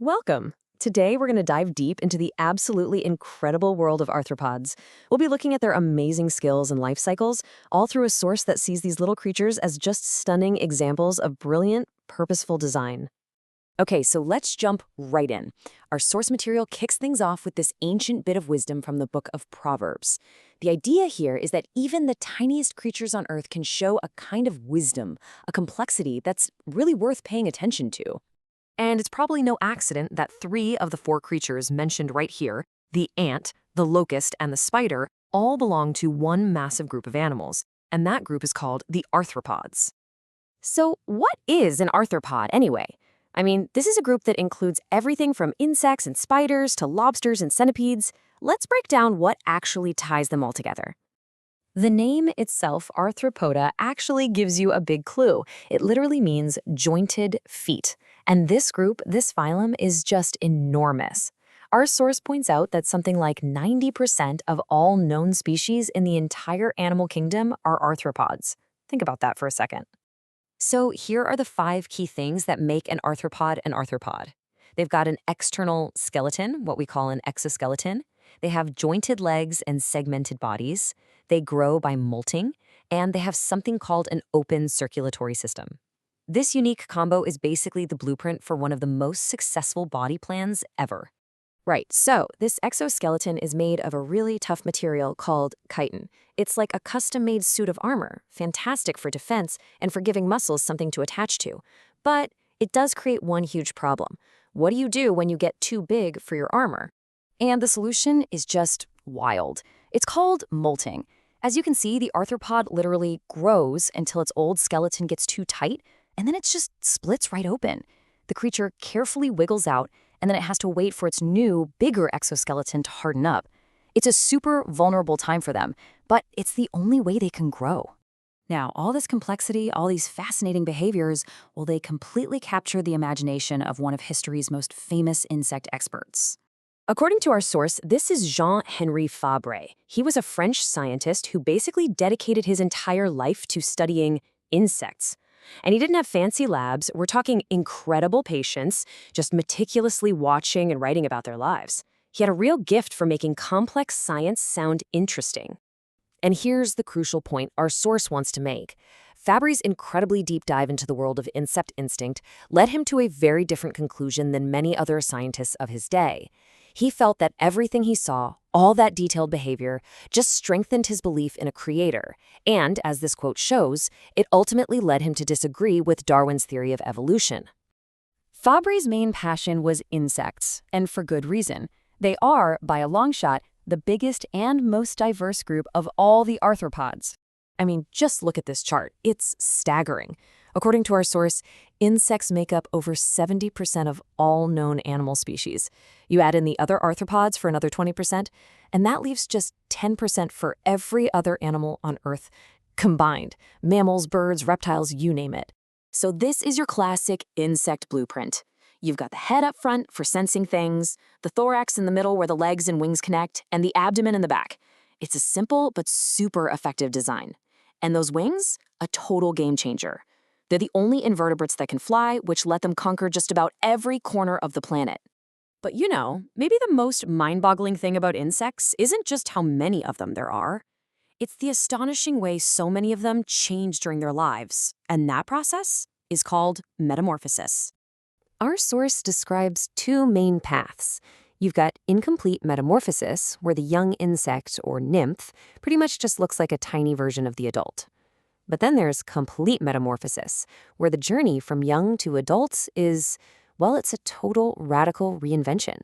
Welcome! Today, we're going to dive deep into the absolutely incredible world of arthropods. We'll be looking at their amazing skills and life cycles, all through a source that sees these little creatures as just stunning examples of brilliant, purposeful design. Okay, so let's jump right in. Our source material kicks things off with this ancient bit of wisdom from the book of Proverbs. The idea here is that even the tiniest creatures on Earth can show a kind of wisdom, a complexity that's really worth paying attention to. And it's probably no accident that three of the four creatures mentioned right here, the ant, the locust, and the spider, all belong to one massive group of animals, and that group is called the arthropods. So, what is an arthropod anyway? I mean, this is a group that includes everything from insects and spiders to lobsters and centipedes. Let's break down what actually ties them all together. The name itself, Arthropoda, actually gives you a big clue. It literally means jointed feet. And this group, this phylum, is just enormous. Our source points out that something like 90% of all known species in the entire animal kingdom are arthropods. Think about that for a second. So here are the 5 key things that make an arthropod an arthropod. They've got an external skeleton, what we call an exoskeleton. They have jointed legs and segmented bodies. They grow by molting, and they have something called an open circulatory system. This unique combo is basically the blueprint for one of the most successful body plans ever. Right, so this exoskeleton is made of a really tough material called chitin. It's like a custom-made suit of armor, fantastic for defense and for giving muscles something to attach to. But it does create one huge problem. What do you do when you get too big for your armor? And the solution is just wild. It's called molting. As you can see, the arthropod literally grows until its old skeleton gets too tight, and then it just splits right open. The creature carefully wiggles out, and then it has to wait for its new, bigger exoskeleton to harden up. It's a super vulnerable time for them, but it's the only way they can grow. Now, all this complexity, all these fascinating behaviors, well, they completely capture the imagination of one of history's most famous insect experts. According to our source, this is Jean-Henri Fabre. He was a French scientist who basically dedicated his entire life to studying insects. And he didn't have fancy labs. We're talking incredible patience, just meticulously watching and writing about their lives. He had a real gift for making complex science sound interesting. And here's the crucial point our source wants to make. Fabre's incredibly deep dive into the world of insect instinct led him to a very different conclusion than many other scientists of his day. He felt that everything he saw, all that detailed behavior, just strengthened his belief in a creator. And, as this quote shows, it ultimately led him to disagree with Darwin's theory of evolution. Fabre's main passion was insects, and for good reason. They are, by a long shot, the biggest and most diverse group of all the arthropods. I mean, just look at this chart. It's staggering. According to our source, insects make up over 70% of all known animal species. You add in the other arthropods for another 20%, and that leaves just 10% for every other animal on Earth combined. Mammals, birds, reptiles, you name it. So this is your classic insect blueprint. You've got the head up front for sensing things, the thorax in the middle where the legs and wings connect, and the abdomen in the back. It's a simple but super effective design. And those wings? A total game changer. They're the only invertebrates that can fly, which let them conquer just about every corner of the planet. But you know, maybe the most mind-boggling thing about insects isn't just how many of them there are. It's the astonishing way so many of them change during their lives, and that process is called metamorphosis. Our source describes 2 main paths. You've got incomplete metamorphosis, where the young insect, or nymph, pretty much just looks like a tiny version of the adult. But then there's complete metamorphosis, where the journey from young to adult is, well, it's a total radical reinvention.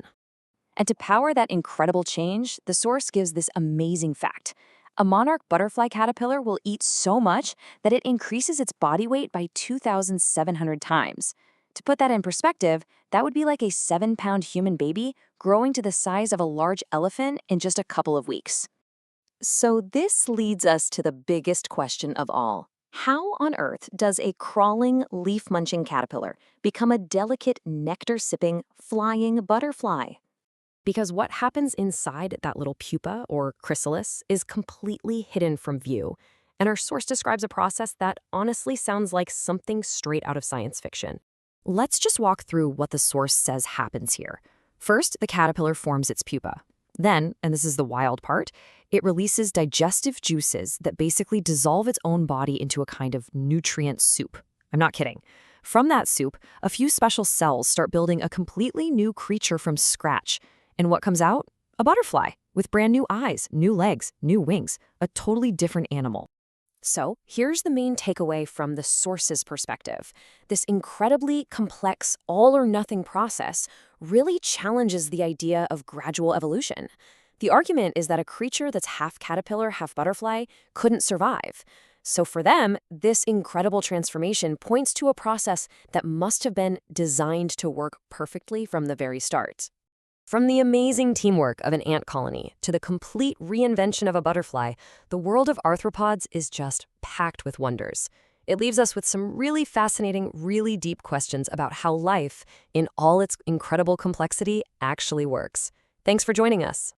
And to power that incredible change, the source gives this amazing fact. A monarch butterfly caterpillar will eat so much that it increases its body weight by 2,700 times. To put that in perspective, that would be like a 7-pound human baby growing to the size of a large elephant in just a couple of weeks. So this leads us to the biggest question of all. How on earth does a crawling, leaf-munching caterpillar become a delicate, nectar-sipping, flying butterfly? Because what happens inside that little pupa, or chrysalis, is completely hidden from view, and our source describes a process that honestly sounds like something straight out of science fiction. Let's just walk through what the source says happens here. First, the caterpillar forms its pupa. Then, and this is the wild part, it releases digestive juices that basically dissolve its own body into a kind of nutrient soup. I'm not kidding. From that soup, a few special cells start building a completely new creature from scratch. And what comes out? A butterfly, with brand new eyes, new legs, new wings, a totally different animal. So, here's the main takeaway from the source's perspective. This incredibly complex all-or-nothing process really challenges the idea of gradual evolution. The argument is that a creature that's half caterpillar, half butterfly couldn't survive. So for them, this incredible transformation points to a process that must have been designed to work perfectly from the very start. From the amazing teamwork of an ant colony to the complete reinvention of a butterfly, the world of arthropods is just packed with wonders. It leaves us with some really fascinating, really deep questions about how life, in all its incredible complexity, actually works. Thanks for joining us.